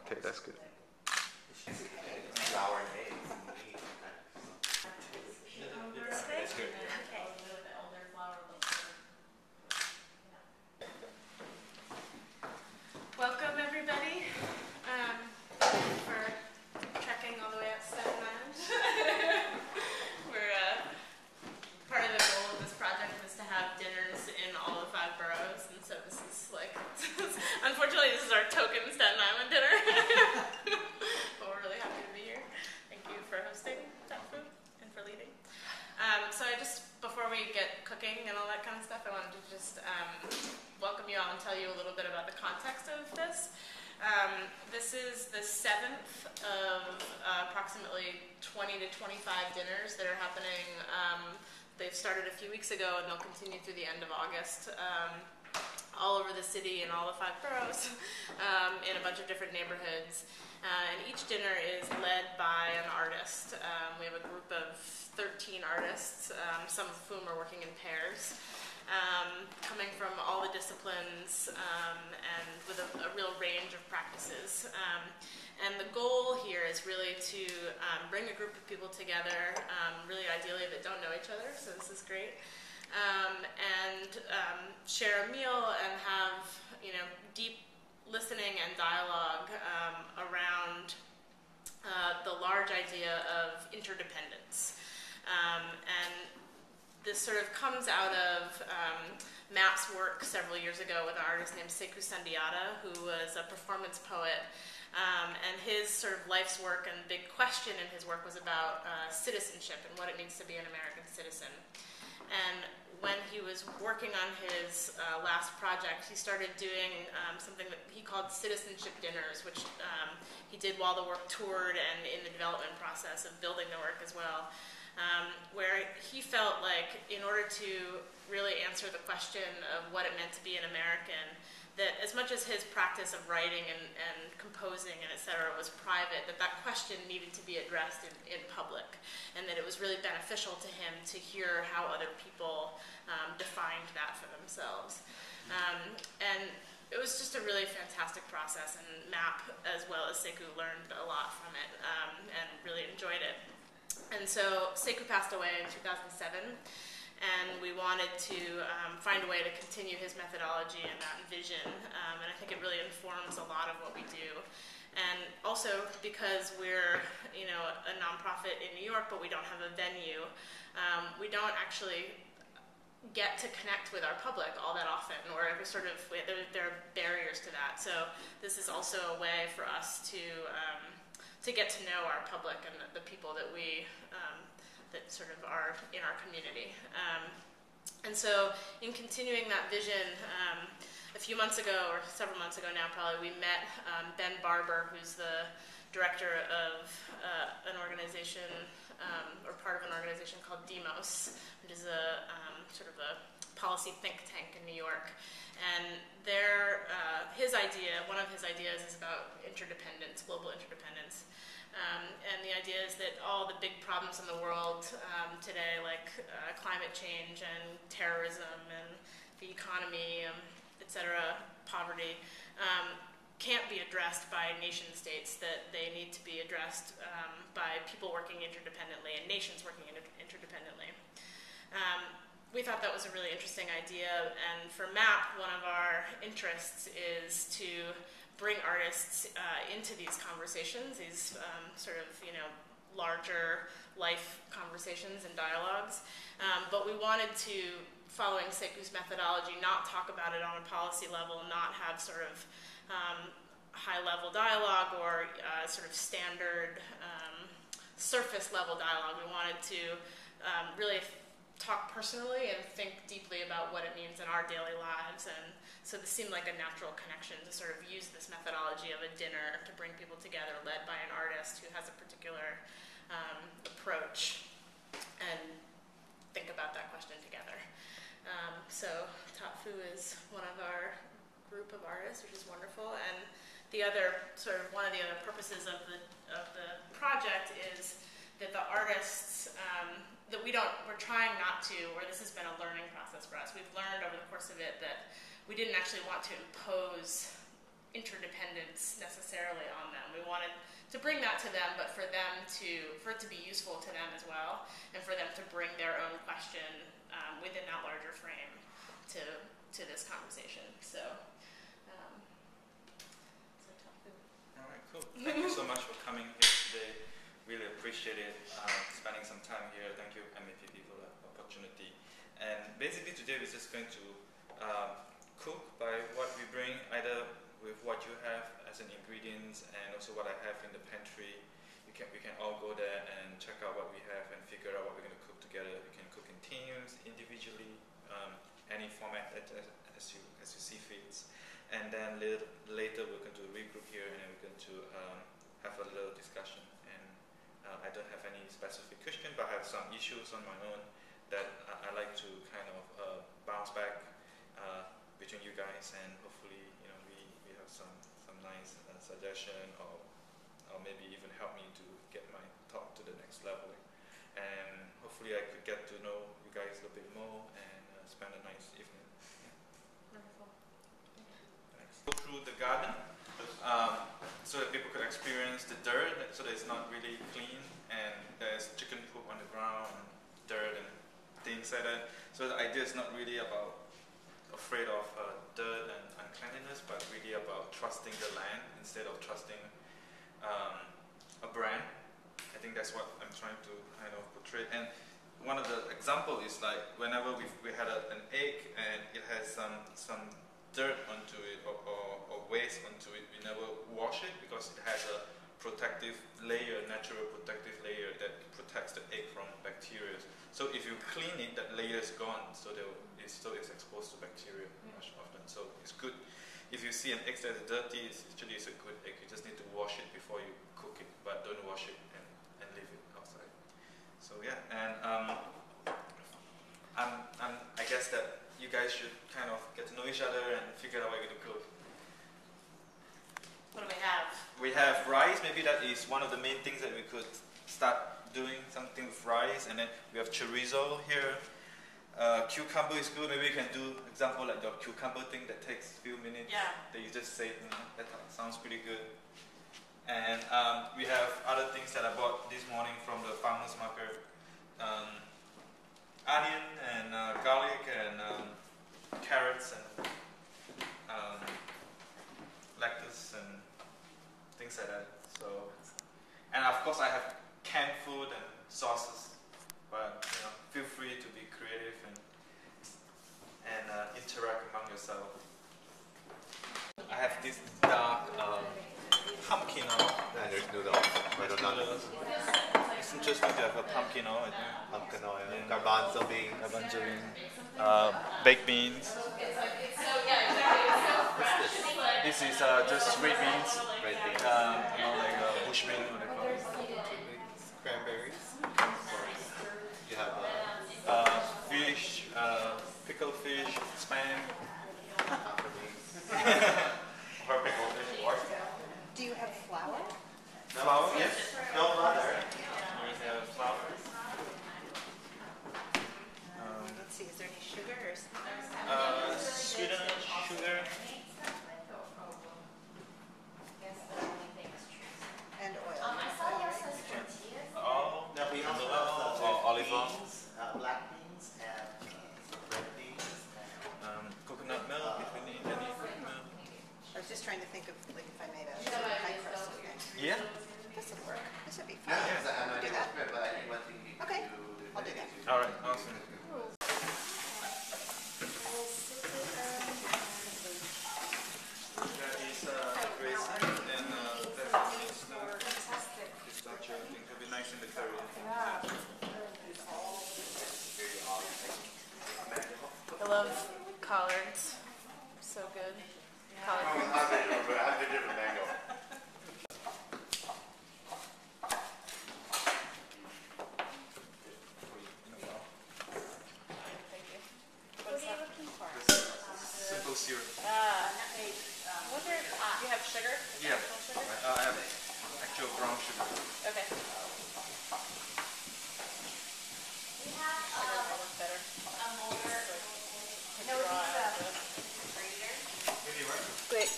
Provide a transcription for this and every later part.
Okay, that's good. Flour and eggs and meat. That's good. Okay. Welcome everybody. Thank you for trekking all the way out to Staten Island. We're part of the goal of this project was to have dinners in all the 5 boroughs, and so this is like, unfortunately, this is our token Staten Island dinner. But we're really happy to be here. Thank you for hosting that food and for leading. So I just, before we get cooking and all that kind of stuff, I wanted to just welcome you all and tell you a little bit about the context of this. This is the 7th of approximately 20 to 25 dinners that are happening. They've started a few weeks ago and they'll continue through the end of August, all over the city in all the 5 boroughs, in a bunch of different neighborhoods. And each dinner is led by an artist. We have a group of 13 artists, some of whom are working in pairs, coming from all the disciplines and with a real range of practices. And the goal here is really to bring a group of people together, really ideally that don't know each other, so this is great, and share a meal and have, deep listening and dialogue around the large idea of interdependence. And this sort of comes out of Matt's work several years ago with an artist named Sekou Sundiata, who was a performance poet. And his sort of life's work and big question in his work was about citizenship and what it means to be an American citizen. And when he was working on his last project, he started doing something that he called citizenship dinners, which he did while the work toured and in the development process of building the work as well, where he felt like in order to really answer the question of what it meant to be an American, that as much as his practice of writing and composing and et cetera was private, that question needed to be addressed in public, and that it was really beneficial to him to hear how other people defined that for themselves. And it was just a really fantastic process, and Map, as well as Sekou, learned a lot from it and really enjoyed it. And so Sekou passed away in 2007, and we wanted to find a way to continue his methodology and that vision, and I think it really informs a lot of what we do. And also because we're, a nonprofit in New York, but we don't have a venue, we don't actually get to connect with our public all that often, or there are barriers to that. So this is also a way for us to get to know our public and the people that we that sort of are in our community. And so in continuing that vision, a few months ago, or several months ago now probably, we met Ben Barber, who's the director of an organization, or part of an organization called Demos, which is a sort of a policy think tank in New York. And one of his ideas is about interdependence, global interdependence. And the idea is that all the big problems in the world today, like climate change and terrorism and the economy, et cetera, poverty, can't be addressed by nation states, that they need to be addressed by people working interdependently and nations working interdependently. We thought that was a really interesting idea, and for MAP, one of our interests is to bring artists into these conversations, these sort of, larger life conversations and dialogues. But we wanted to, following Sekou's methodology, not talk about it on a policy level, not have sort of high-level dialogue or sort of standard surface-level dialogue. We wanted to really talk personally and think deeply about what it means in our daily lives, and so this seemed like a natural connection to sort of use this methodology of a dinner to bring people together, led by an artist who has a particular approach, and think about that question together. So Tatfu is one of our group of artists, which is wonderful, and one of the other purposes of the project is that the artists that we're trying not to, or this has been a learning process for us. We've learned over the course of it that we didn't actually want to impose interdependence necessarily on them. wanted to bring that to them, but for it to be useful to them as well, and for them to bring their own question within that larger frame to this conversation. So, all right, cool. Thank you so much for coming here today. Really appreciate it. Spending some time here. Thank you, MEPP, for the opportunity. And basically today we're just going to cook by what we bring, either with what you have as an ingredients and also what I have in the pantry. We can all go there and check out what we have and figure out what we're going to cook together. We can cook in teams, individually, any format as you see fits. And then later we're going to regroup here and then we're going to have a little discussion. And I don't have any specific question, but I have some issues on my own that I like to kind of bounce back between you guys, and hopefully we have some nice suggestion or maybe even help me to get my talk to the next level. And hopefully I could get to know you guys a little bit more and spend a nice evening. wonderful. Thanks. Go through the garden so that people could experience the dirt, so that it's not really clean and there's chicken poop on the ground and dirt and things like that. So the idea is not really about afraid of dirt and uncleanliness, but really about trusting the land instead of trusting a brand. I think that's what I'm trying to kind of portray. And one of the example is like whenever we had an egg and it has some dirt onto it or waste onto it, we never wash it because it has a protective layer, natural protective layer that protects the egg from bacteria. So if you clean it, that layer is gone, so it still is exposed to bacteria much often. So it's good. If you see an egg that's dirty, it's a good egg. You just need to wash it before you cook it, but don't wash it and leave it outside. So yeah, and I guess that you guys should kind of get to know each other and figure out what you're going to cook. What do we have? We have rice. Maybe that is one of the main things that we could start doing, something with rice. And then we have chorizo here. Cucumber is good. Maybe we can do example like the cucumber thing that takes a few minutes. Yeah. That you just say, that sounds pretty good. And we have other things that I bought this morning from the farmer's market. Onion and garlic and carrots and lettuce and things like that. So, and of course I have canned food and sauces, but feel free to be creative and interact among yourself. I have this dark pumpkin oil. And there's noodles. Noodles. It's interesting to have a pumpkin oil. Pumpkin oil, garbanzo beans. Baked beans. What's this? This is just red beans. Red beans. Like bush bean, what they call it. Cranberries. You have Fish, pickled fish, spam. for beans. Or pickled fish. Do you have flour? Flour, yes. No butter. We have flour. Let's see, is there any sugar or something? Sweetener, sugar. And oil. All. Now we also or olive oil. beans, black beans, and some red beans. Coconut milk, if we need any milk. I was just trying to think of like if I made a pie crust thing. Yeah. This would work. This would be No, fun. because I know Do it's that? good, but I think one thing you Okay, can do. I'll do that. All right, awesome. That is raisin and pistachio. I think it'll be nice in the curry. I love collards. So good. Collard Oh, greens. how's the different mango? Thank you. What is that? Simple syrup. Wonder if you have sugar? Yeah. Sugar? I have actual brown sugar. Okay. Sugar will look better. Really, right? Wait.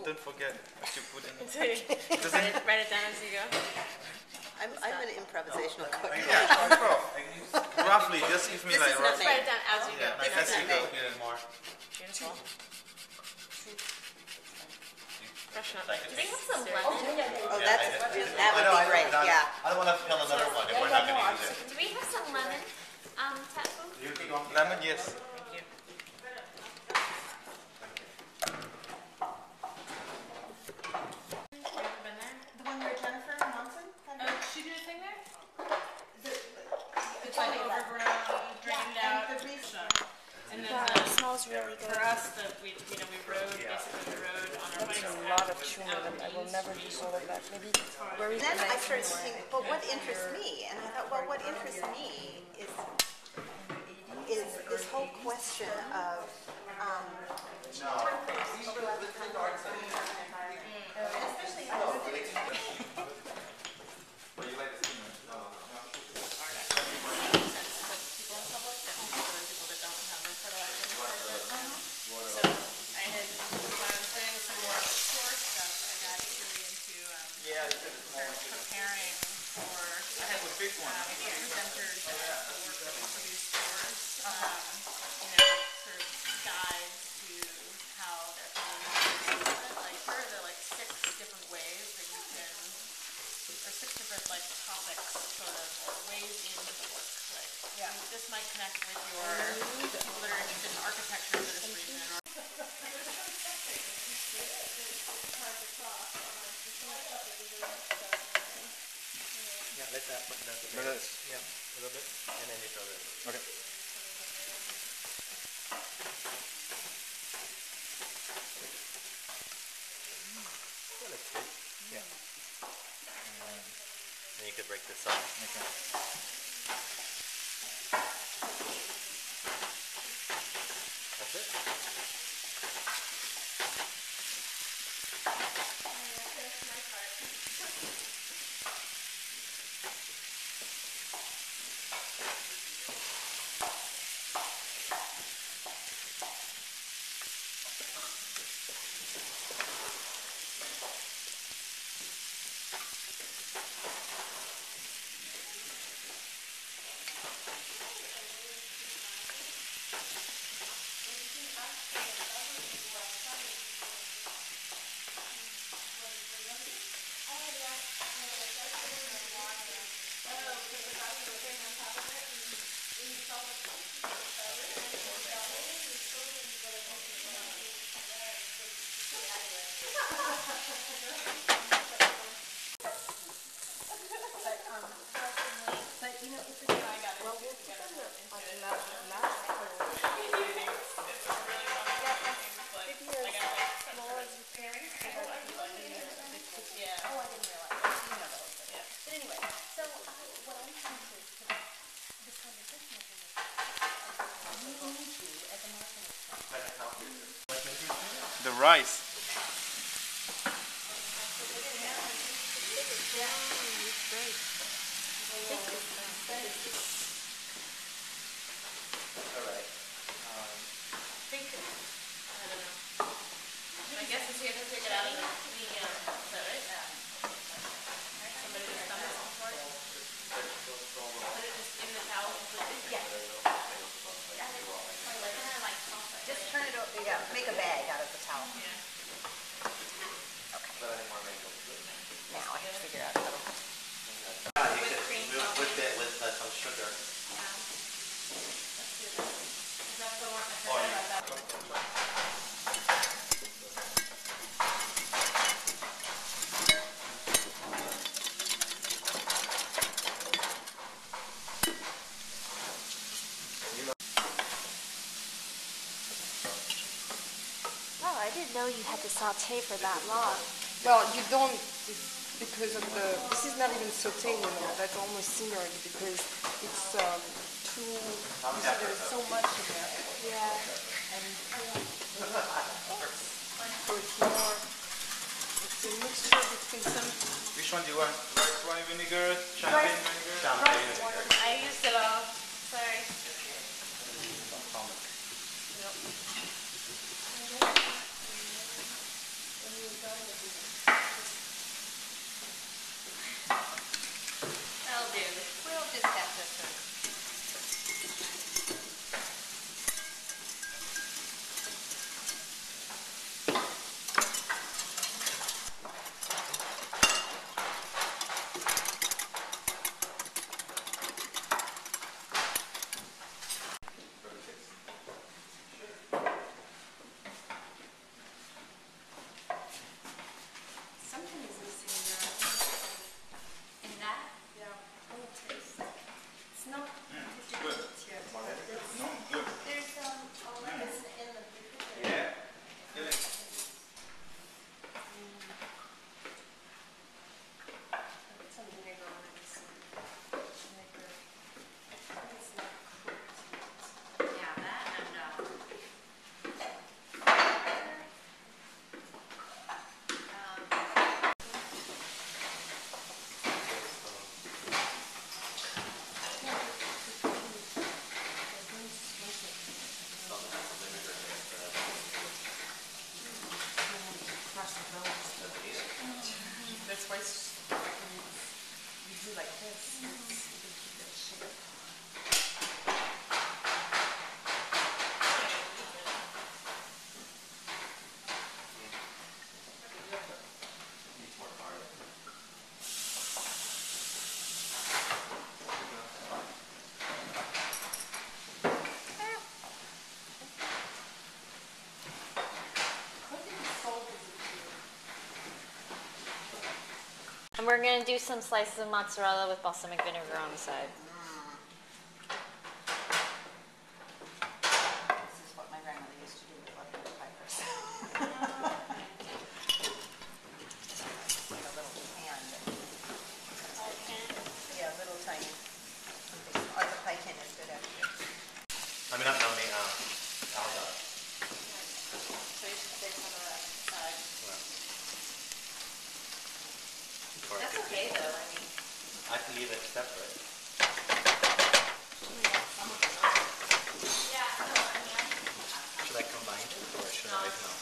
The don't forget what you put in. Write it down as you go. I'm an improvisational cook. Yeah, roughly, just give me This like is not roughly. Write it down as you go. Yeah, This as is you not go. me. Beautiful. Freshen up. Like Do they have some lemon? Oh, that would be great, yeah. I don't want to fill another one if we're not going to use it. Do we have some lemon, Tatsu? You keep going. Lemon, yes. Thank you. You ever been there? The one where Jennifer Monson? She did a thing there? It's like overgrown, drained out. And then It smells really for good. us, we rode, basically we rode on our That's bikes. a lot of tuna. I will never do sort of that. Maybe where is Then the I nice started one? thinking, well, what interests me? And I thought, well, what interests me is this whole question of this might connect with your people that are interested in architecture for this region. Yeah, let that put that But there. that's, Yeah, a little bit, and then you throw it. okay. That looks good. Yeah. Then you could break this up. Okay. That's it. The rice. I guess it's you have to take it out of the medium, is that right? Somebody just done this before? Put it just in the towel completely? Yeah. just turn it over, yeah, make a bag out of the towel. Yeah. Now I have to figure out how to. You could whip it with some sugar. Is that the one? Oh, I didn't know you had to saute for that long. Well, you don't, because of the, this is not even sauté anymore, that's almost simmering because it's too, you see there's so much in there. Yeah. And so it's more, it's a mixture between some, Which one do you want? White wine vinegar, champagne vinegar? Champagne. I used it all. Sorry. And we're going to do some slices of mozzarella with balsamic vinegar on the side. This is what my grandmother used to do with leftover pipers. Like a little pan. Yeah, little tiny. Or the pie tin is good actually. I mean, not me, Alda. So you should say some of that side. Or That's could okay be- though, I mean. I can leave it separate. Yeah, no, I mean, Should I combine it or should I not?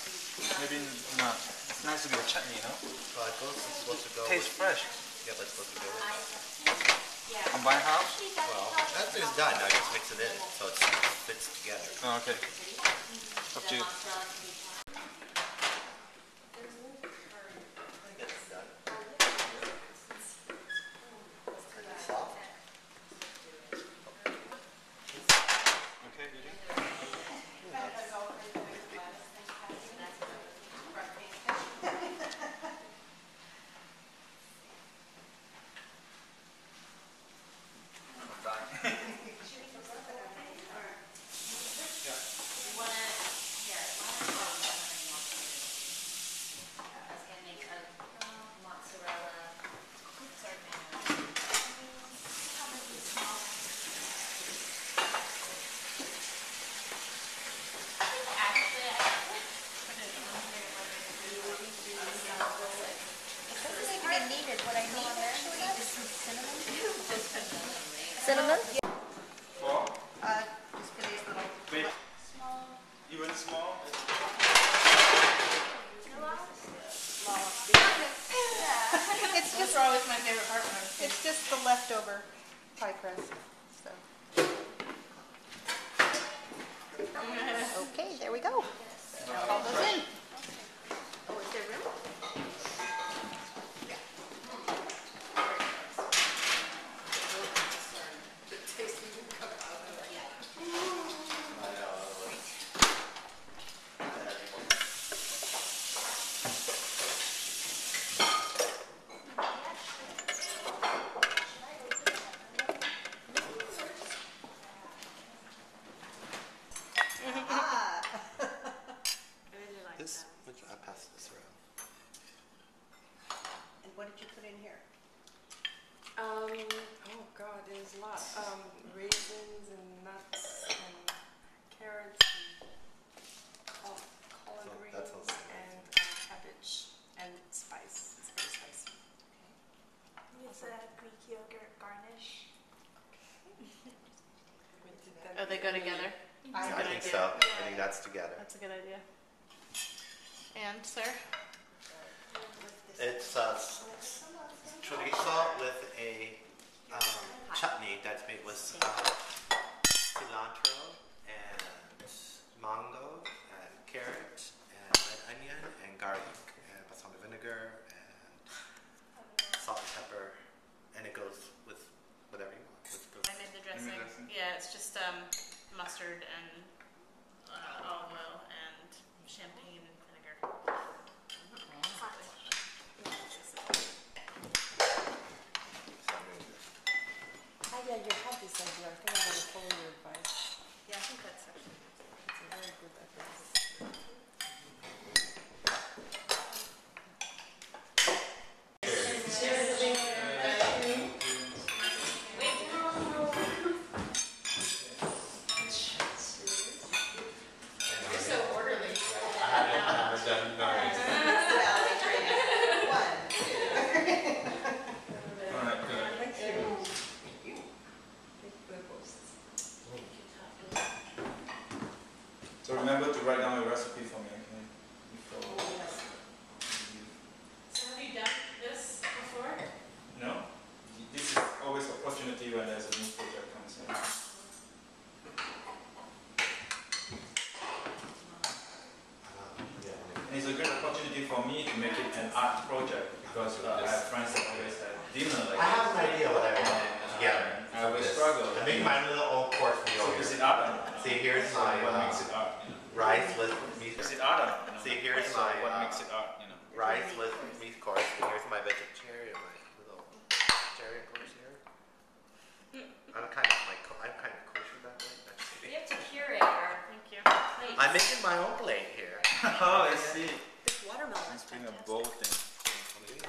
Maybe not. It's nice to get a chutney, you know? Well, it's supposed to go Tastes with, fresh. yeah, but it's supposed to go with. Combine half? Well, after it's done, I just mix it in so it fits together. Oh, okay. Up to you. I think it's done. Pretty soft. Okay, you do? I'm dying. Doesn't need to be needed. What I need actually is some cinnamon. Cinnamon? Four? Just for these little. Big? Even small? It's just, always my favorite part when I'm it's just the leftover pie crust. So. Okay, there we go. All those in. Oh, is there room? This, I pass this around. And what did you put in here? Oh God, there's a lot. Raisins and nuts and carrots and collard So greens that sounds good. and cabbage and spice. It's very spicy. Use a Greek yogurt garnish. Oh, they go together? I good think idea. so. I think that's together. That's a good idea. And, sir? It's chorizo with a chutney that's made with cilantro and mango and carrot and red onion and garlic and balsamic vinegar and salt and pepper, and it goes with whatever you want. I made the dressing. dressing? Yeah, it's just mustard and olive oil and champagne and vinegar. Yeah, you had this idea. I think I'm going to follow your advice. Yeah, I think that's actually It's a very good advice. Alright, good. So remember to write down a recipe for me, okay? Before. So have you done this before? No? This is always an opportunity when there's a new project comes in. And it's a great opportunity for me to make it an art project because I have friends that always have dinner like I have an idea what I want and, together. I always struggle. I make my little old course meal So is here. it art? See, here's my What makes it art? You know? rice with meat. Is it art? You know? See, here's So my what makes it art? You know? rice with meat course, and here's my vegetarian, my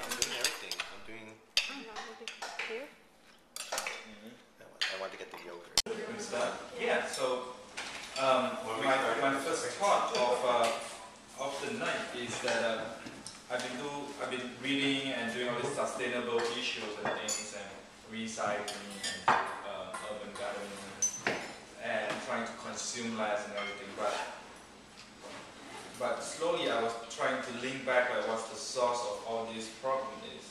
I'm doing everything. I'm doing. Here? I want to get the yogurt. Yeah. So my first thought of the night is that I've been reading and doing all these sustainable issues and things and recycling and urban gardening and trying to consume less and everything, but slowly I was trying to link back like what's the source of all these problems is,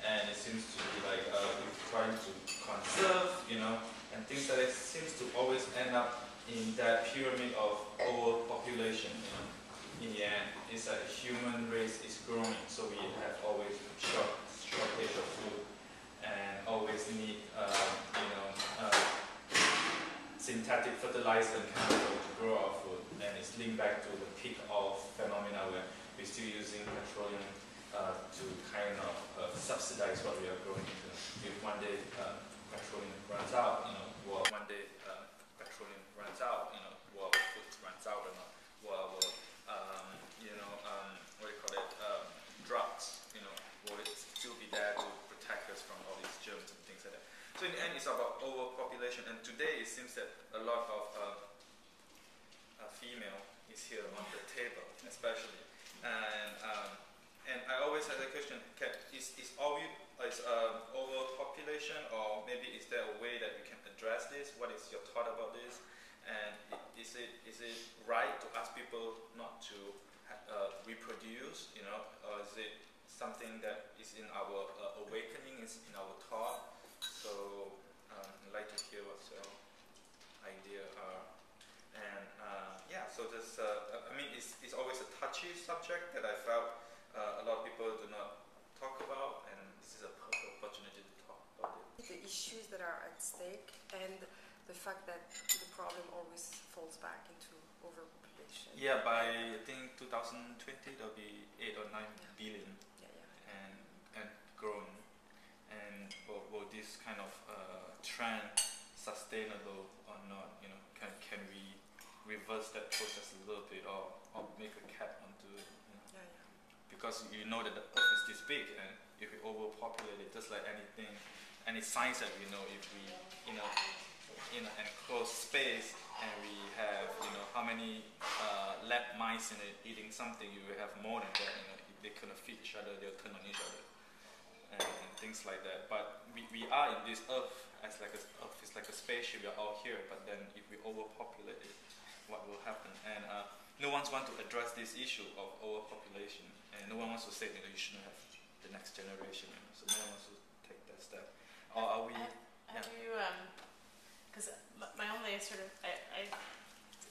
and it seems to be like we're trying to conserve, and things that it seems to always end up in that pyramid of overpopulation. In the end, it's that the human race is growing, so we have always shortage of food and always need synthetic fertilizer and chemical to grow our food, and it's linked back to the peak of phenomena where we're still using petroleum to kind of subsidize what we are growing into. If one day petroleum runs out, one day petroleum runs out, will our food runs out or not? Will our what do you call it, drugs, will it still be there to protect us from all these germs and things like that? So in the end, it's about overpopulation, and today it seems that a lot of female is here on the table, especially, and I always have the question: is overpopulation, or maybe is there a way that we can address this? What is your thought about this? And is it right to ask people not to reproduce, or is it something that is in our awakening, is in our thought? So I'd like to hear what your idea are. And so this, it's always a touchy subject that I felt a lot of people do not talk about, and this is a perfect opportunity to talk about it. The issues that are at stake and the fact that the problem always falls back into overpopulation. Yeah, by I think 2020 there'll be 8 or 9 billion, and growing. And will this kind of trend sustainable or not? Can we reverse that process a little bit, or make a cap onto it? Because you know that the Earth is this big, and if we overpopulate it, just like anything, any science that we know, if we in an enclosed space and we have how many lab mice in it eating something, you will have more than that. If they couldn't feed each other, they'll turn on each other. And things like that. But we are in this Earth as Earth is like a spaceship. We are all here. But then if we overpopulate it, what will happen? And no one wants to address this issue of overpopulation, and no one wants to say that you shouldn't have the next generation. So no one wants to take that step. Or are we? Have you? Because my only sort of I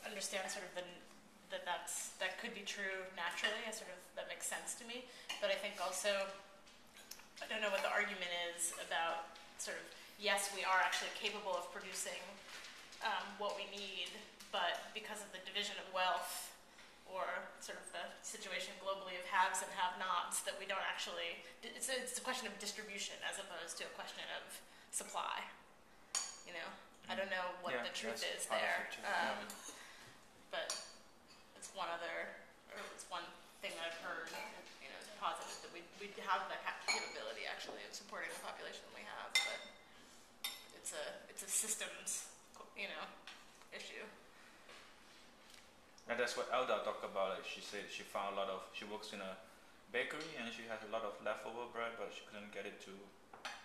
understand sort of that could be true naturally. That makes sense to me. But I think also, I don't know what the argument is about sort of, yes, we are actually capable of producing what we need, but because of the division of wealth, or sort of the situation globally of haves and have-nots, that we don't actually, it's a question of distribution as opposed to a question of supply. I don't know what the truth is there, but it's one thing that I've heard, positive, that we have the capability actually of supporting the population that we have, but it's a systems issue. And that's what Elda talked about. She said she works in a bakery and she has a lot of leftover bread, but she couldn't get it to.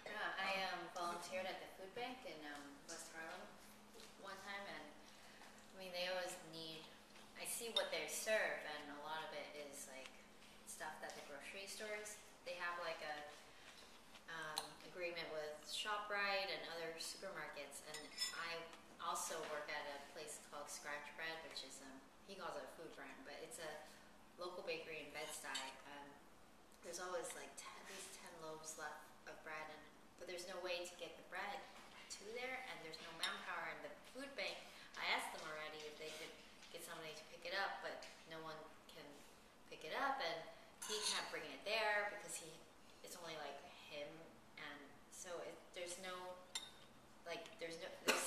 Yeah, I volunteered at the food bank in West Harlem one time, and they always need. I see what they serve, and a lot of it is like stuff that the grocery stores, they have like a agreement with ShopRite and other supermarkets, and I also work at a place called Scratch Bread, which is he calls it a food brand, but it's a local bakery in Bed-Stuy. There's always like these 10 loaves left of bread, but there's no way to get the bread to there, and there's no manpower in the food bank. I asked them already if they could get somebody to pick it up, but no one can pick it up, and he can't bring it there because it's only like him, and so there's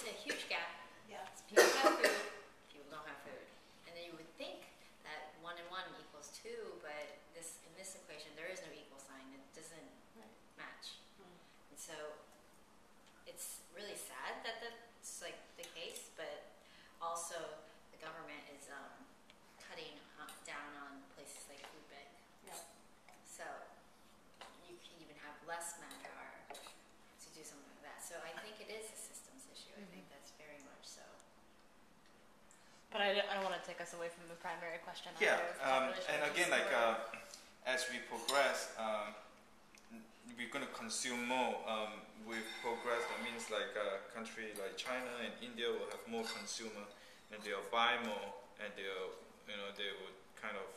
a huge gap. Yeah. People have food, people don't have food, and then you would think that 1 and 1 equals 2, but in this equation there is no equal sign. It doesn't But I don't want to take us away from the primary question. Yeah, either, and again, like as we progress, we're going to consume more. With progress, that means like a country like China and India will have more consumer, and they'll buy more, and they would kind of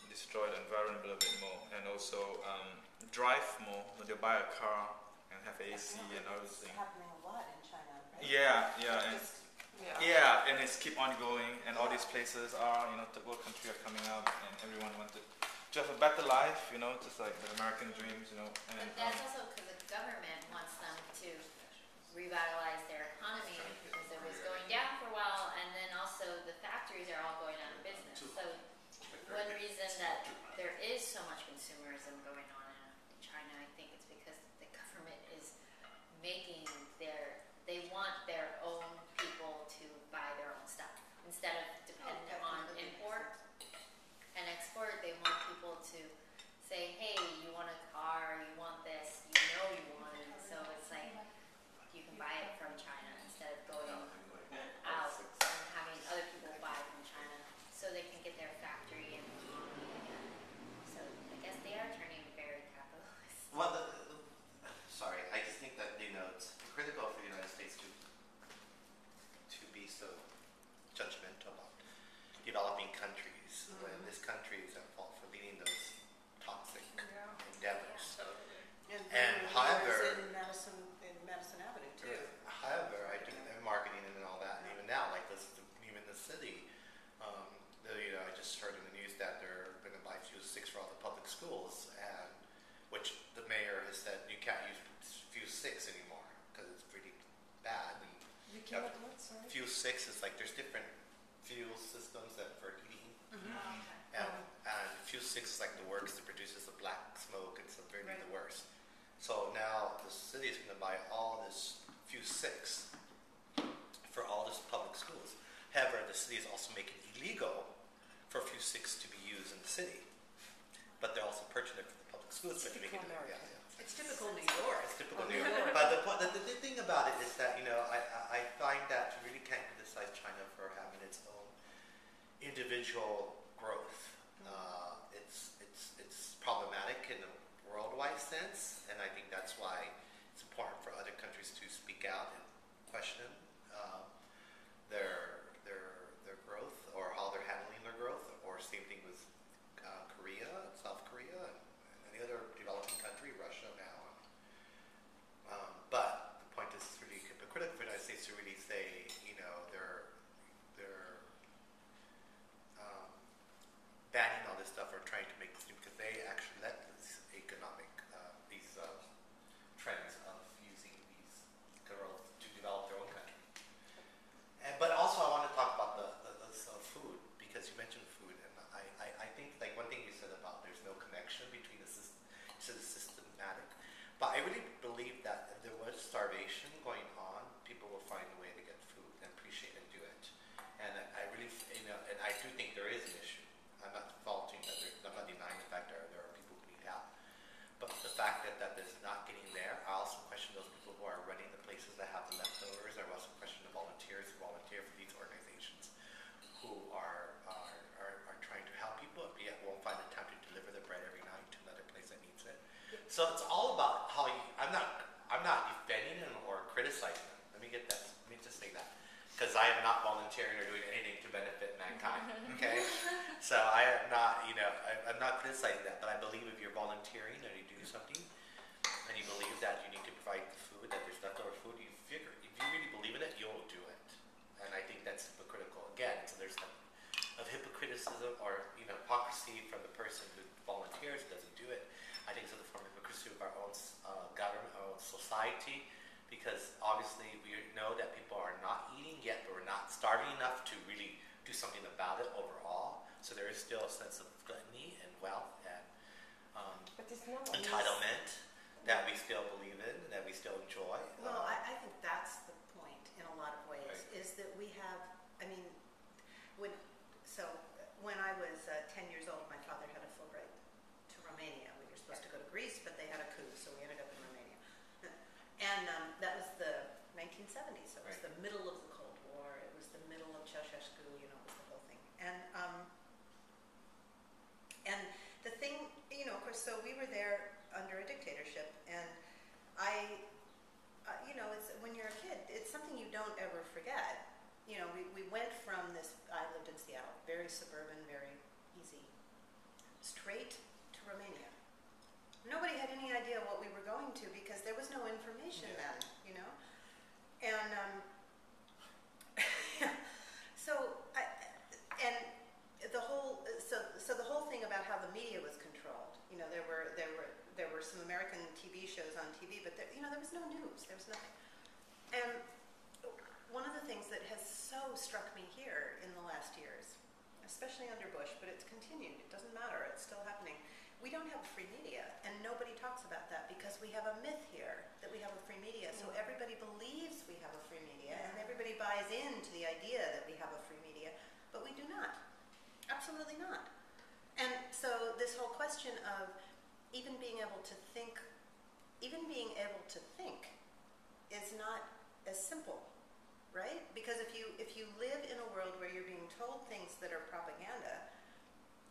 destroy the environment a little bit more, and also drive more. They'll buy a car and have AC and all those things. It's happening a lot in China, right? Yeah, and it's keep on going, and all these places are, third world country are coming up, and everyone wants to have a better life, just like the American dreams, And but that's also because the government wants them to revitalize their economy because it was going down for a while, and then also the factories are all going out of business. So one reason that there is so much consumerism going on in China, I think it's because the government is making they want their own people to buy their own stuff. Instead of depending on import and export, they want people to say, hey, you want a car, you want this, you want it. So it's like you can buy it from China instead of going out and having other people buy from China so they can get their factory and economy again. So I guess they are turning very capitalist. Well, sorry, I just think that it's critical for the United States to be so judgmental about developing countries when this country is at fault for leading those toxic endeavors. And however, in Madison Avenue too. However, I do marketing and all that, and even now, like this, even the city, I just heard in the news that they're going to buy Fuse 6 for all the public schools, and which the mayor has said you can't use Fuse 6 anymore because it's pretty bad. And You came up with, sorry? Fuse 6 is like there's different fuel systems that for heating, and Fuse 6 is like the worst. It produces the black smoke. It's really the worst. So now the city is going to buy all this Fuse 6 for all this public schools. However, the city is also making it illegal for Fuse 6 to be used in the city, but they're also purchasing it for the public schools. It's typical American. It's typical New York. It's typical New York. But the thing about it is that I find that you really can't criticize China for having its own individual growth. It's problematic in a worldwide sense, and I think that's why it's important for other countries to speak out and question their growth or how they're handling their growth. Or same thing with Korea, South Korea, and any other developing country, Russia now. But the point is, it's really hypocritical for the United States to really say, they're banning all this stuff or trying to make this new, because they actually let this economic trends of using these girls to develop their own country. But also, I want to talk about the food, because you mentioned food, and I think like one thing you said about there's no connection between the system, you said it's systematic, but I really believe that if there was starvation going on, people will find a way to get food and appreciate and do it. And I really, and I do think there is an issue. I'm not faulting that. I'm not denying the fact that there are people who need help. But the fact that there's not getting there, I also question those people who are running the places that have the leftovers. I also question the volunteers who volunteer for these organizations who are trying to help people, but yet won't find the time to deliver the bread every night to another place that needs it. So it's all about how you. I'm not defending them or criticizing them. Let me just say that, because I am not volunteering or doing anything to benefit mankind. Okay, so I am not. I'm not criticizing that, but I believe if you're volunteering or you do something, and you believe that you need to provide food, that there's leftover food, if you really believe in it, you'll do it. And I think that's hypocritical. Again, so there's of hypocriticism or hypocrisy from the person who volunteers doesn't do it. I think it's a form of hypocrisy of our own government, our own society, because obviously we know that people are not eating yet, but we're not starving enough to really do something about it overall. So there is still a sense of gluttony and wealth and But it's not entitlement that we still believe in, that we still enjoy. Well, I think that's the point in a lot of ways, Right. is that we have, when I was 10 years old, my father had a Fulbright to Romania. We were supposed to go to Greece, but they had a coup, so we ended up in Romania. And that was the 1970s, so it was the middle of the Cold War, it was the middle of Ceausescu were there under a dictatorship, and it's when you're a kid, it's something you don't ever forget. We went from this. I lived in Seattle, very suburban, very easy, straight to Romania. Nobody had any idea what we were going to because there was no information then, and so the whole thing about how the media was controlled. There were some American TV shows on TV, but there was no news. There was nothing. And one of the things that has so struck me here in the last years, especially under Bush, but it's continued. It doesn't matter. It's still happening. We don't have free media, and nobody talks about that because we have a myth here that we have a free media. So everybody believes we have a free media, and everybody buys into the idea that we have a free media, but we do not. Absolutely not. And so this whole question of even being able to think is not as simple, right? Because if you live in a world where you're being told things that are propaganda,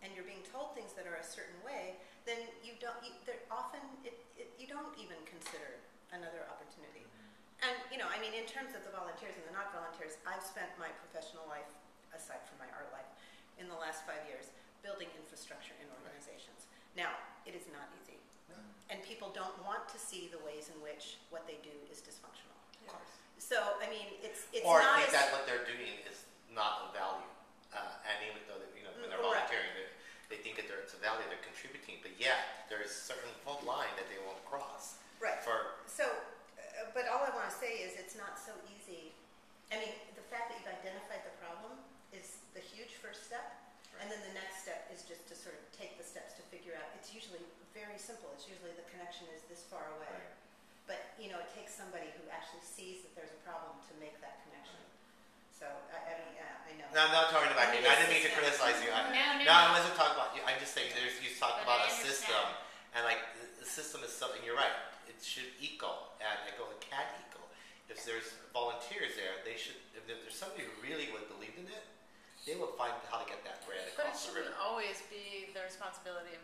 and you're being told things that are a certain way, then you don't even consider another opportunity. And in terms of the volunteers and the not volunteers, I've spent my professional life, aside from my art life, in the last 5 years, building infrastructure in organizations. Now, it is not easy. And people don't want to see the ways in which what they do is dysfunctional. Of course. So, it's Or not think as... that what they're doing is not of value. And even though when they're volunteering, they think that it's a value, they're contributing. But yet, there is a certain fault line that they won't cross. Right. So, but all I want to say is it's not so easy. The fact that you've identified the problem is the huge first step. And then the next step is just to sort of take the steps to figure out. It's usually very simple. It's usually the connection is this far away. Right. But, it takes somebody who actually sees that there's a problem to make that connection. So, I know. No, I'm not talking about you. I didn't mean to criticize you. No. I wasn't talking about you. I'm just saying you talked But about I a system. understand. And the system is something, you're right. It should equal. And it can equal. If there's volunteers there, if there's somebody who really would believe in it, they will find how to get that bread But it across the shouldn't river. always be the responsibility of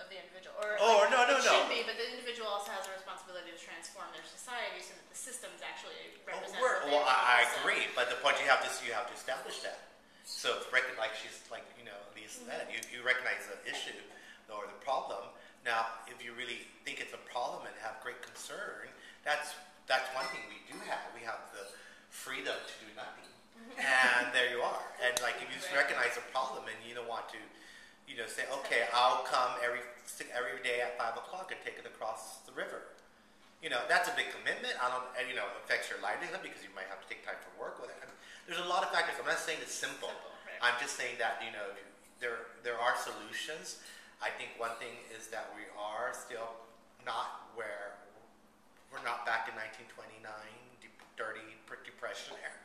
the individual. Or No. It should be, but the individual also has a responsibility to transform their society so that the systems actually represent what they Well, want. I agree, but the point you have to establish that. So, Lee said, you recognize the issue or the problem. Now, if you really think it's a problem and have great concern, that's one thing we do have. We have the freedom to do nothing. And there you are. And if you recognize a problem and you don't want to, say, okay, I'll come every day at 5 o'clock and take it across the river. That's a big commitment. It affects your livelihood because you might have to take time for work. There's a lot of factors. I'm not saying it's simple. Right. I'm just saying that, there are solutions. I think one thing is that we are still not where we're not back in 1929, dirty depression era.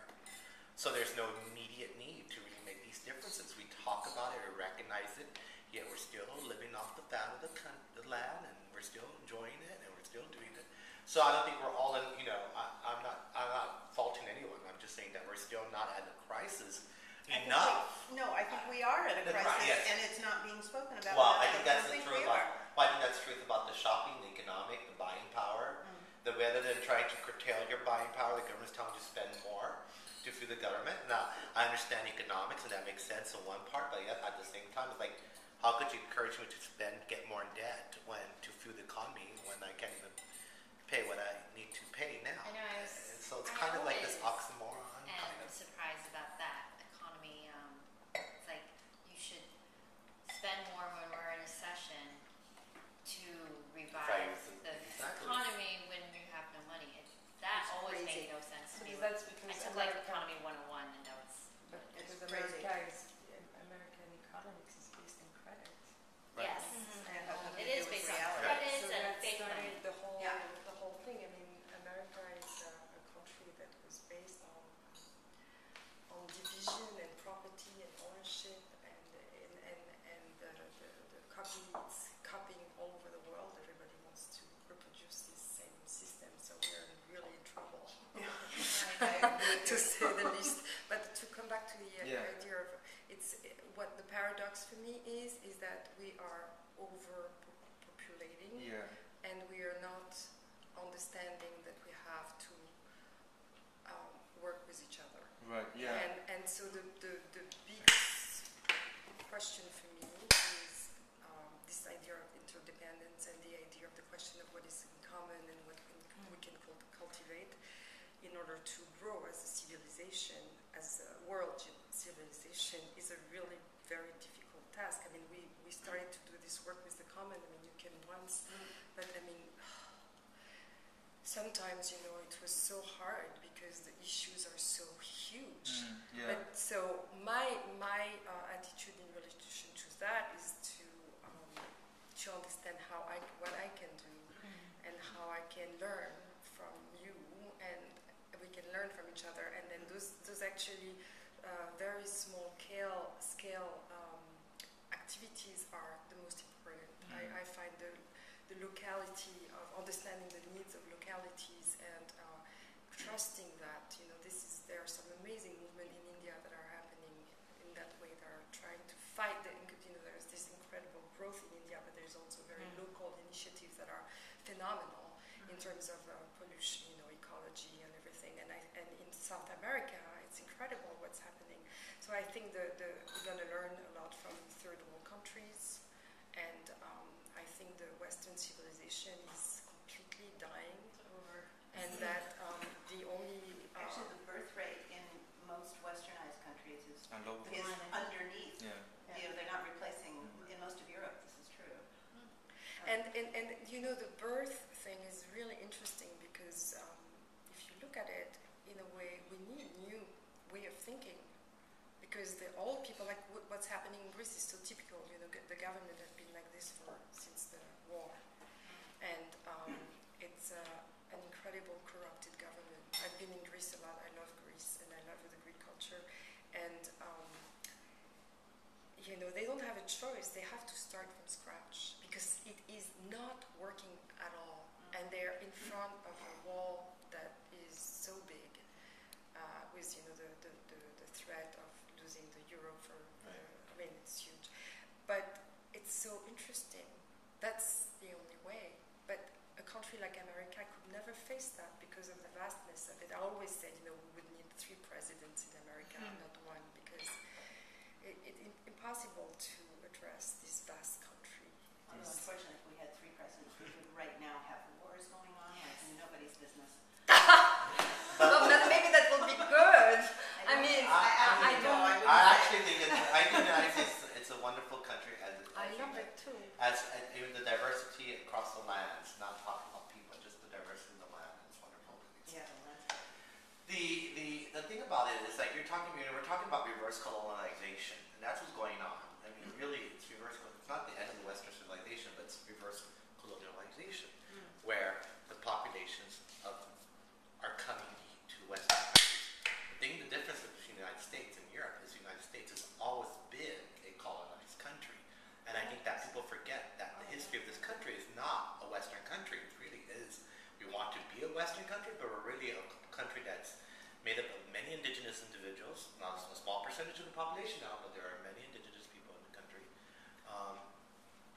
So there's no immediate need to really make these differences. We talk about it, we recognize it, yet we're still living off the fat of the land, and we're still enjoying it, and we're still doing it. So I don't think we're all in. I'm not faulting anyone. I'm just saying that we're still not at a crisis enough. I think we are at a crisis, yes. and it's not being spoken about. Well, I think that's the think truth. we are. I think that's the truth about the shopping, the economic, the buying power. The rather than trying to curtail your buying power, the government's telling you to spend more to feed the government. Now, I understand economics, and that makes sense in one part, but yet at the same time, it's how could you encourage me to get more in debt to fuel the economy when I can't even pay what I need to pay now? I know. So it's kind of like this oxymoron. I'm surprised about that economy. It's like you should spend more when we're in a session to revive the economy when you have no money. That It's always crazy. made no sense to me. Because that's because I took economy 101, and that was. It's because crazy. American economics is based on credit. Right. Yes. And it has nothing It to do is with based on reality. credits So and that fake money. started the whole Yeah. thing. America is a country that was based on division and property and ownership, and the communists question of what is in common and what we can cultivate in order to grow as a civilization, as a world civilization, is a really very difficult task. I mean, we started to do this work with the common. I mean, you can once, but I mean, sometimes, you know, it was so hard because the issues are so huge. But so my attitude in relation to that is to understand what I can do and how I can learn from you, and we can learn from each other. And then those actually very small scale activities are the most important. I find the locality of understanding the needs of localities and trusting that, you know, there are some amazing movements in India that are happening in that way, that are trying to fight there's this incredible growth in India, but there's also very local initiatives that are phenomenal in terms of pollution, you know, ecology and everything. And in South America, it's incredible what's happening. So I think we're going to learn a lot from third world countries, and I think the Western civilization is completely dying, and that the only Actually, the birth rate in most westernized countries is underneath. Yeah. You know, they're not replacing, in most of Europe, this is true. and you know, the birth thing is really interesting because if you look at it in a way, we need new way of thinking, because the old people, like what's happening in Greece is so typical. You know, the government has been like this since the war, and it's an incredible corrupted government. I've been in Greece a lot. I love Greece, and I love the Greek culture, and you know, they don't have a choice. They have to start from scratch because it is not working at all, and they're in front of a wall that is so big, with, you know, the threat of losing the euro for. I mean, it's huge, but it's so interesting. That's the only way. But a country like America could never face that because of the vastness of it. I always said, you know, we would need 3 presidents in America, not one, because it's impossible to address this vast country. Although, unfortunately, if we had 3 presidents, we would right now have wars going on like nobody's business. Well, maybe that will be good. I mean, I don't. I actually think it's a wonderful country. I love it too. As even the diversity across the lands, not talking about people, just the diversity of the land. It's wonderful. Yeah, the landscape. The thing about it is, like, we're talking about reverse colonization, and that's what's going on. I mean, really, it's reverse. It's not the end of the Western civilization, but it's reverse colonialization, where the populations are coming to Western countries. The difference between the United States and Europe is the United States has always been a colonized country, and I think that people forget that the history of this country is not a Western country. It really is. We want to be a Western country, but we're really a country that's made up of many indigenous individuals, not a small percentage of the population now, but there are many indigenous people in the country,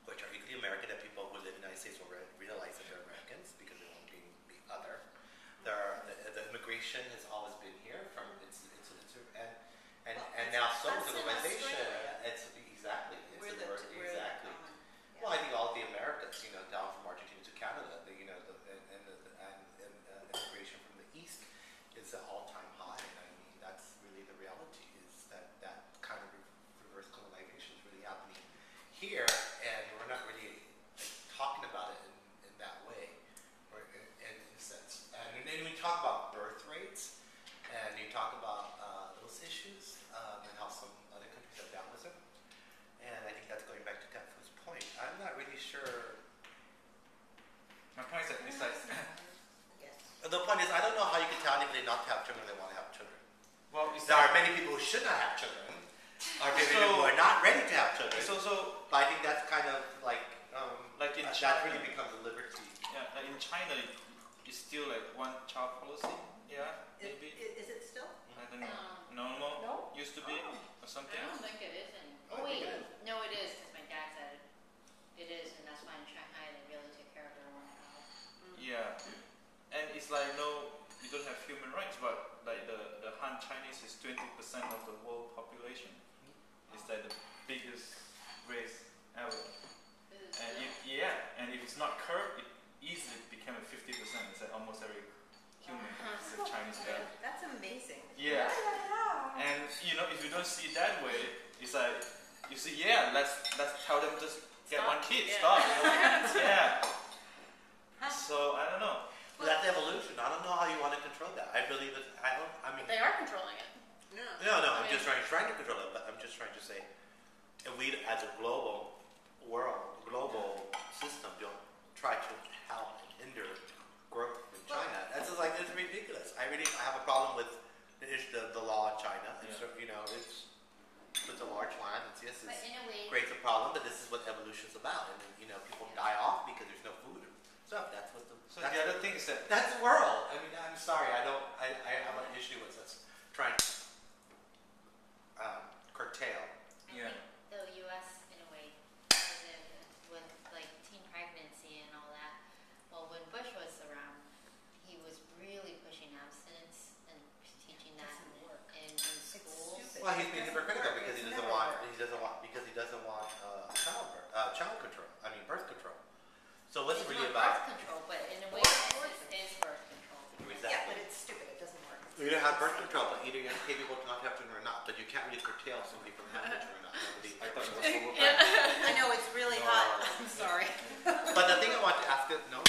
which are equally American, that people who live in the United States will realize that they're Americans because they won't be other. The immigration has always been here from and now so That's in globalization. Australia. It's exactly. We're Exactly. yeah. Well, I think all of the Americas, you know, down from Argentina to Canada, and immigration from the east is an all-time high. And I mean, that's really the reality, is that kind of reverse colonization is really happening here, and we're not really talking about it in that way, or in a sense. And then we talk about birth rates, and you talk about those issues, and how some other countries have dealt with them. And I think that's going back to Katfu's point. I'm not really sure. My point is that it's like, Yes. The point is, I don't know how you can tell anybody not to have children when they want to have children. well, it's There are like, many people who should not have children, or people who are not ready to have children. so But I think that's kind of like in that China, really becomes a liberty. yeah, like in China, it's still like one-child policy. Yeah, maybe. Is it still? I don't know. Normal No? used to be or I something. don't think it is anymore. I Oh think wait, it is. no, it is because my dad said it. It is, and that's why in Shanghai they really take care of their own child. Yeah, and it's like, no, we don't have human rights, but like the Han Chinese is 20% of the world population. It's like the biggest race ever. This is And still- if it's not curbed, easily became a 50%. It's like almost every human is a Chinese guy. That's amazing. Yeah. And if you don't see it that way, it's like you see, let's tell them just get one kid, stop. Yeah. So I don't know. Well, that's evolution. I don't know how you want to control that. I believe it. I mean. They are controlling it. No. I'm just trying to control it. But I'm just trying to say, if we, as a global world, global system, don't try to help and hinder growth in China. That's just like, it's ridiculous. I have a problem with the law in China. And so, it's a large land. Yes, But in a way, creates a problem. But this is what evolution's about. And people die off because there's no food and stuff. That's what the other thing is that that's the world. I mean, I'm sorry. I have an issue with us trying to curtail. I think the U.S. in a way, with like teen pregnancy and all that. Well, when Bush was around, he was really pushing abstinence and teaching that in schools. Well, he's being hypocritical because he doesn't want child control. I mean, birth control. So what's It's really not about? birth control, but in a way, it is birth control. Exactly. Yeah, but it's stupid. It doesn't work. You don't have birth control, but either you're going to pay people to not have children or not. But you can't really curtail somebody from having children or not. I thought it was overpriced. I know it's really hot. I'm sorry. But the thing I want to ask is, no,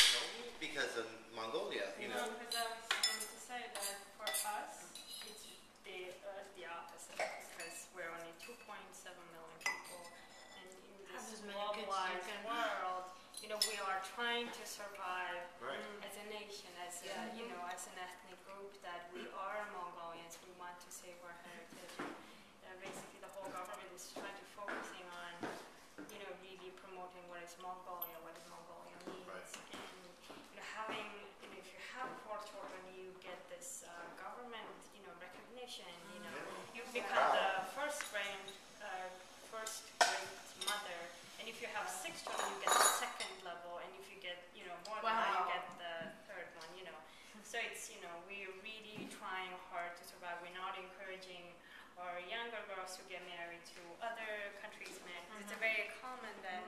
because in Mongolia, Because I was going to say that for us, it's the opposite. Because we're only 2.7 million people, and in this globalized world, we are trying to survive as a nation, as as an ethnic group. That we are Mongolians. We want to save our heritage. Basically, the whole government is trying to focusing on, really promoting what is Mongolia, what is Mongolia means, and having, if you have 4 children, you get this government, recognition. You become the first grade mother, and if you have 6 children, you get the second level, and if you get, more than that, you get the third one. So it's, we're really trying hard to survive. We're not encouraging our younger girls to get married to other countries' men. It's a very common that,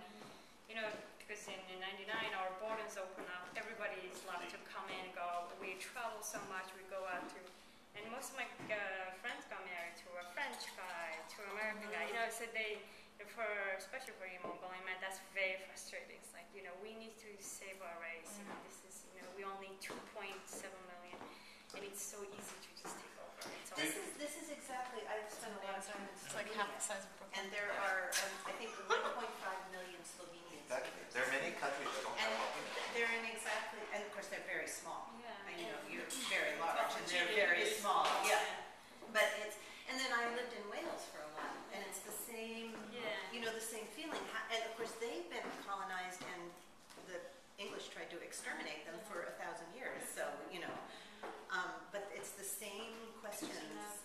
because in 99 our borders open up, everybody is allowed to come in and go. We travel so much, we go out to, and most of my friends got married to a French guy, to an American guy. So they, especially for you Mongolian men, that's very frustrating. It's like, we need to save our race. This is, we only 2.7 million, and it's so easy to just take over. This is exactly. I've spent a lot of time in It's like half the size of Brooklyn. and there are, I think, 1.5 million Slovenians. exactly. There are many countries that don't And have they're in exactly, and of course they're very small. Yeah. You're very large, and they're very small. Yeah. But and then I lived in Wales for a while, and it's the same. The same feeling. And of course they've been colonized, and the English tried to exterminate them for 1,000 years. So but it's the same questions.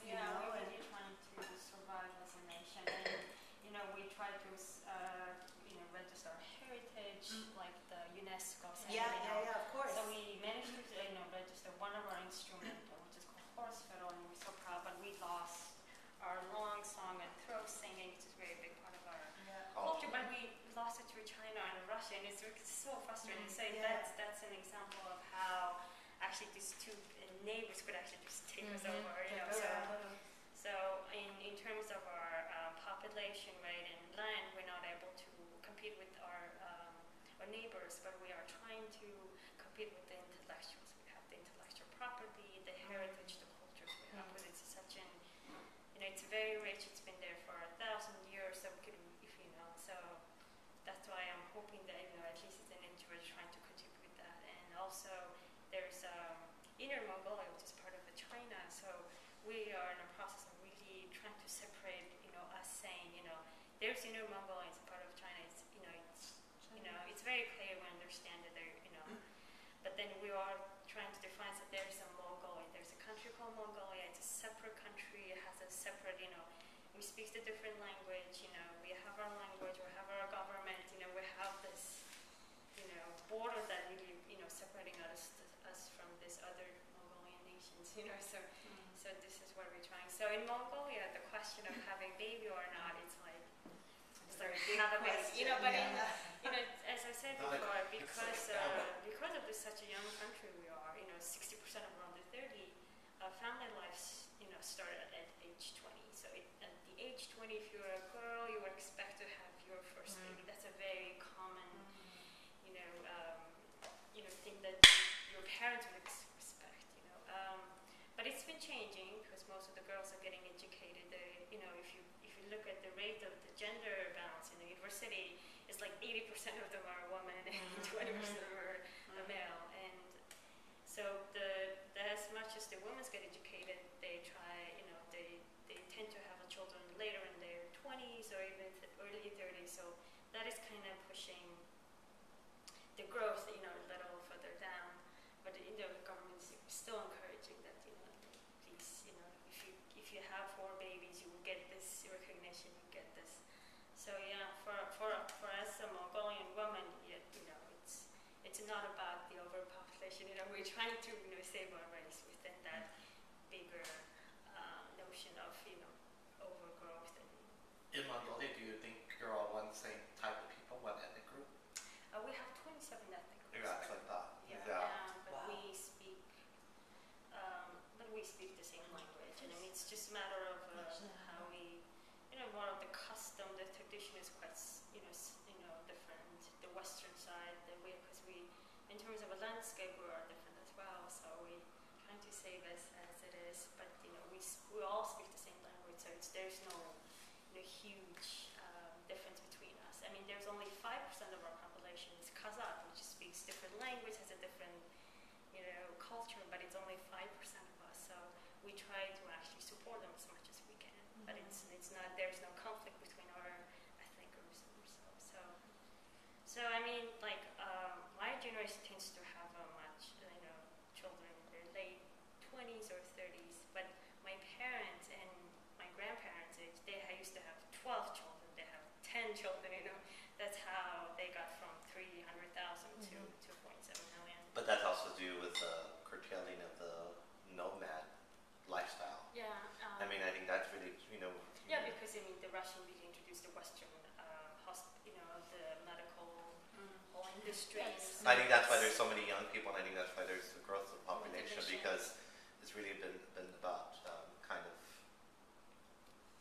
We're really trying to survive as a nation, and we try to register our heritage, like the UNESCO. Of course. So we managed to register one of our instruments, which is called horse fiddle, and we're so proud. But we lost our long song and throat singing, which is a very big part of our culture. But we lost it to China and Russia, and it's so frustrating. So that's an example of how actually these two neighbors could actually just take us over. So in terms of our population rate and land, we're not able to compete with our neighbors, but we are trying to compete with the intellectuals. We have the intellectual property, the heritage, the cultures we have, because it's such an, it's very rich. It's been there for 1,000 years, so we could, so that's why I'm hoping that, at least as an NGO, we're trying to contribute with that. And also, there's Inner Mongolia, which is part of China, so we are in a process of really trying to separate, us saying, there's Inner Mongolia, it's part of China. It's very clear, we understand that there, but then we are trying to define that there's a Mongolia, there's a country called Mongolia, it's a separate country, it has a separate, we speak a different language, we have our language, we have our government, we have this, border that really, separating us from this other Mongolian nations, so this is what we're trying. So in Mongolia, the question of having baby or not, it's like have a baby, but as I said before, because family life, started at age 20. So at the age 20, if you're a girl, you expect to have your first baby. That's a very common, thing that your parents would expect. But it's been changing because most of the girls are getting educated. If you look at the rate of the gender balance in the university, it's like 80% of them are women and 20% of them are male. And so as much as the women get educated, they try, they tend to have children later in their 20s or even early 30s. So that is kind of pushing the growth, a little further down. But the government is still encouraging that, please, if you have 4 babies, you will get this recognition, you get this. So yeah, for us, Mongolian women, it's not about the overpopulation. We're trying to save our race within that bigger notion of overgrowth. In Mongolia, do you think you're all one same type of people, one ethnic group? We have 27 ethnic groups. Yeah, that's what I thought. Yeah. But Wow. we speak the same language, and it's just a matter of how we, more of the custom, the tradition is quite, different. The Western side, because we, in terms of a landscape, we are different as well. So we trying to save as it is, but we all speak the same language, so there's no huge difference between us. I mean, there's only 5% of our population is Kazakh, which speaks different language, has a different culture, but it's only 5% of us. So we try to actually support them as much as we can. But it's not, there's no conflict between our ethnic groups or so. So I mean, like my generation tends to have much, children in their late 20s or 30s. But my parents and my grandparents, they used to have 12 children. They have 10 children. That's how they got from 300,000 to 2.7 million. But that's also due with the curtailing of the nomad lifestyle. Yeah. I mean, I think that's really, Yeah, because the Russian really introduced the Western, the medical whole industry. Yes. I think that's why there's so many young people, and I think that's why there's the growth of the population, because it's really been about kind of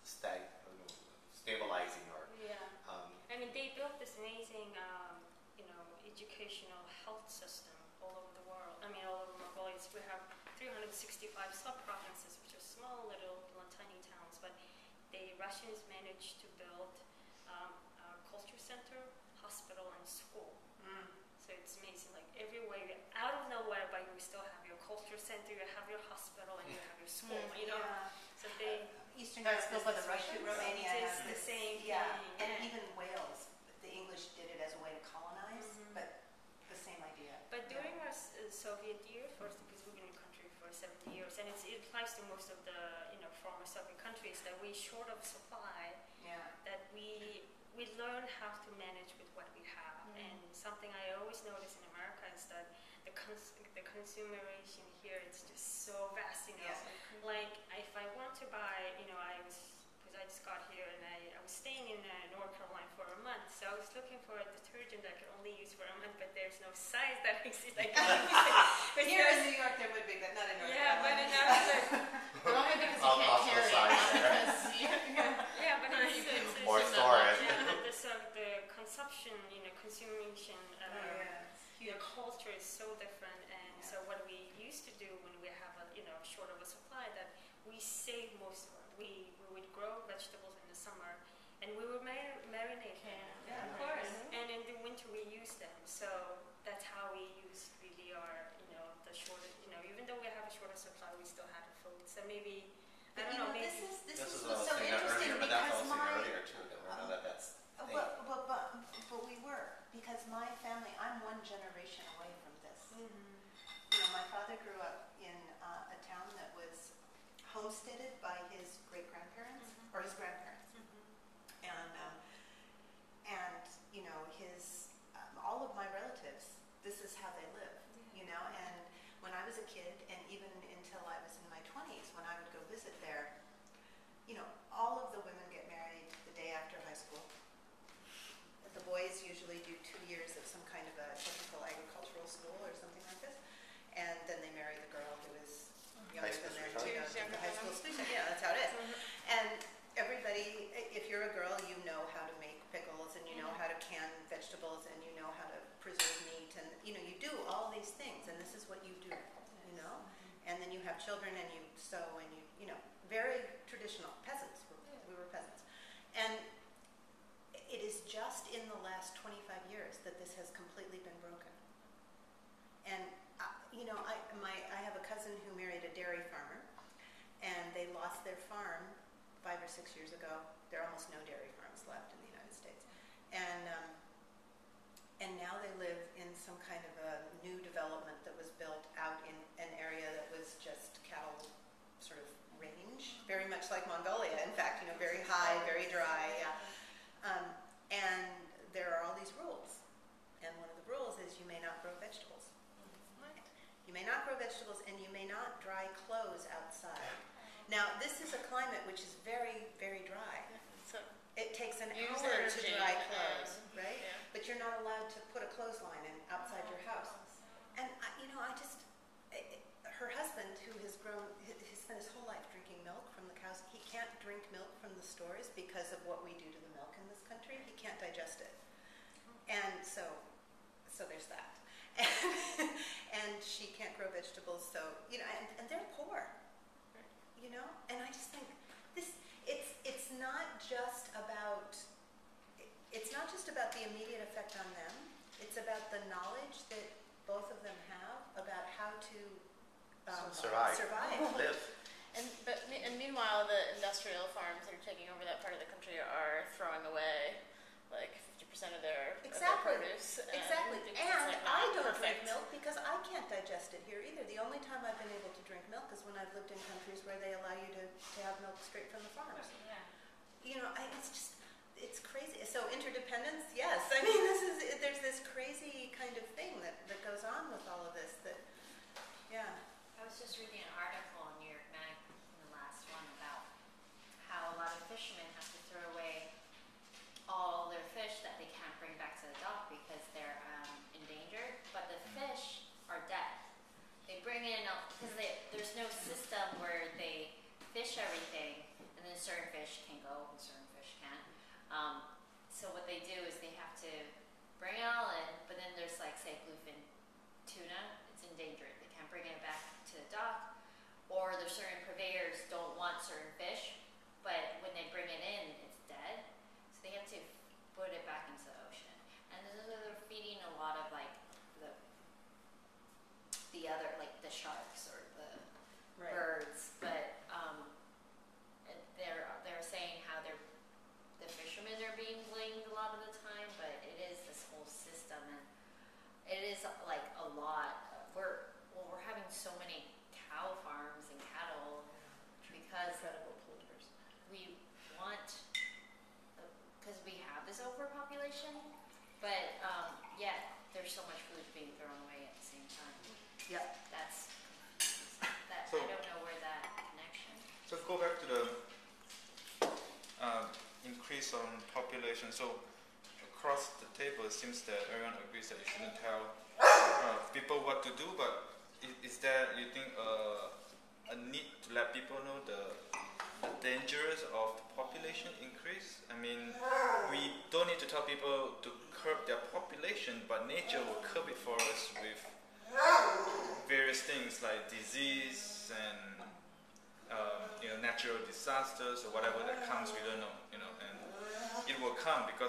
stabilizing or. Yeah. They built this amazing, educational health system all over the world. All over Mongolia. We have 365 sub-provinces, which are small, little, tiny towns, but the Russians managed to build a culture center, hospital, and school. So it's amazing, like everywhere, out of nowhere, but you still have your culture center, you have your hospital, and you have your school, Yeah. So they... Eastern Europe is the Russian, Romania It's has the this, same yeah, thing. and even Wales, the English did it as a way to colonize, but the same idea. But during our Soviet years, first, because we've been in the country for 70 years, and it applies to most of the former Soviet countries, that we short of supply, that we learn how to manage with what we have. And something I always notice in America is that the consumeration here is just so vast. Like if I want to buy, because I just got here and I was staying in North Carolina for a month, so I was looking for a detergent that I could only use for a month, but there's no size that exists. I can use it. Here in New York there would be, but not in North Yeah, but Carolina. in Africa, Only because you I'll can't also carry it, size not there. because yeah, but it's More it's storage. the consumption, consumption, the culture is so different, and so what we used to do when we have a short of a supply, that we save most of it. We would grow vegetables in the summer, and we would marinate them. Yeah, of course. And in the winter we use them. So that's how we use really our the shorter even though we have a shorter supply, we still have the food. So maybe I don't know. Maybe This This is is what I was so saying interesting earlier, but that's because what I was saying my earlier too, that we're not that's thing. but we were, because my family, I'm one generation away from this. My father grew up in a town that was homesteaded by his great-grandparents or his grandparents, and his all of my relatives, this is how they live, and when I was a kid, and even until I was in my 20s, when I would go visit there, all of the women get married the day after high school. The boys usually do 2 years of some kind of a technical agricultural school or something like this, and then they marry the girl who is younger than them too. you have children and you sew and you know, very traditional peasants. We were peasants. And it is just in the last 25 years that this has completely been broken. And you know, I have a cousin who married a dairy farmer, and they lost their farm 5 or 6 years ago. There are almost no dairy farms left in the United States, and now they live in some kind of a new development that was built out in an area that was just cattle sort of range, very much like Mongolia. In fact, you know, very high, very dry. Yeah. And there are all these rules, and one of the rules is you may not grow vegetables. You may not grow vegetables, and you may not dry clothes outside. Now, this is a climate which is very, very dry. So it takes an use hour to energy, dry clothes, right? Yeah. But you're not allowed to put a clothesline in outside your house. And you know, her husband, who has spent his whole life drinking milk from the cows, he can't drink milk from the stores because of what we do to the milk in this country. He can't digest it, and so there's that. And she can't grow vegetables, so you know, and they're poor, you know. And I just think it's not just about the immediate effect on them. It's about the knowledge that both of them have about how to survive. Live. And meanwhile, the industrial farms that are taking over that part of the country are throwing away like 50% of their produce. Exactly. It's And like I don't perfect. drink milk because I can't digest it here either. The only time I've been able to drink milk is when I've lived in countries where they allow you to have milk straight from the farms. Yeah. You know, it's crazy. So interdependence, yes. I mean, there's this crazy kind of thing that goes on with all of this that, yeah. I was just reading an article in New York Mag, the last one, about how a lot of fishermen have to throw away all their fish that they can't bring back to the dock because they're endangered, but the fish are dead. They bring in, because there's no system where they fish everything, and then certain fish can go and certain fish can't. So what they do is they have to bring it all in, but then there's like, say, bluefin tuna, it's endangered. They can't bring it back to the dock, or there's certain purveyors don't want certain fish, but when they bring it in, it's dead. So they have to put it back into the ocean. And they're feeding a lot of like the other, like the sharks or the birds, but they're saying how the fishermen are being blamed a lot of the time, but it is this whole system, and it is like a lot. We're having so many cow farms and cattle because Incredible polluters. we want, because we have this overpopulation, but yet there's so much food being thrown away at the same time. Yep. So- I don't know where that connection. So go back to the increase on population. So across the table, it seems that everyone agrees that you shouldn't tell people what to do. But is there, you think, a need to let people know the dangers of population increase? I mean, we don't need to tell people to curb their population, but nature will curb it for us with various things like disease and natural disasters or whatever that comes, we don't know, and it will come because